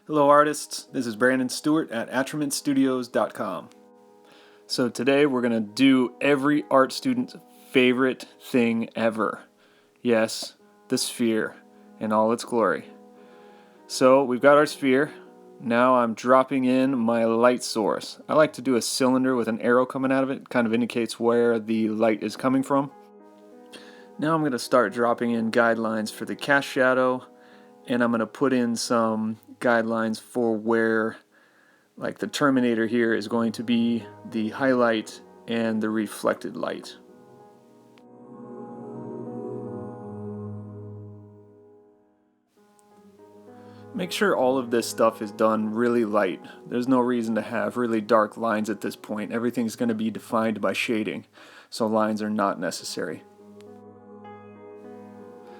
Hello artists, this is Brandon Stewart at attramentstudios.com. So today we're going to do every art student's favorite thing ever. Yes, the sphere in all its glory. So we've got our sphere. Now I'm dropping in my light source. I like to do a cylinder with an arrow coming out of it. It kind of indicates where the light is coming from. Now I'm going to start dropping in guidelines for the cast shadow, and I'm going to put in some guidelines for where, like the terminator here, is going to be the highlight and the reflected light. Make sure all of this stuff is done really light. There's no reason to have really dark lines at this point. Everything's going to be defined by shading, so lines are not necessary.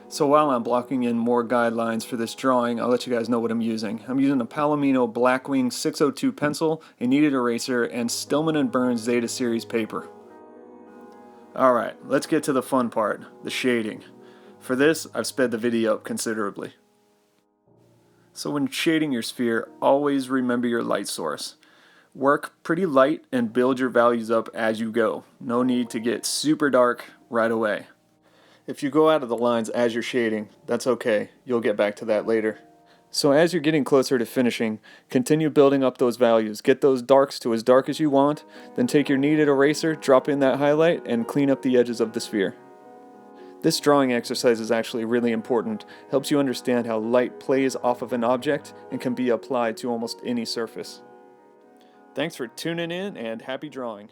So while I'm blocking in more guidelines for this drawing, I'll let you guys know what I'm using. I'm using a Palomino Blackwing 602 pencil, a kneaded eraser, and Stillman & Burns Zeta Series paper. Alright, let's get to the fun part, the shading. For this, I've sped the video up considerably. So when shading your sphere, always remember your light source. Work pretty light and build your values up as you go. No need to get super dark right away. If you go out of the lines as you're shading, that's okay. You'll get back to that later. So as you're getting closer to finishing, continue building up those values. Get those darks to as dark as you want, then take your kneaded eraser, drop in that highlight, and clean up the edges of the sphere. This drawing exercise is actually really important. Helps you understand how light plays off of an object and can be applied to almost any surface. Thanks for tuning in and happy drawing.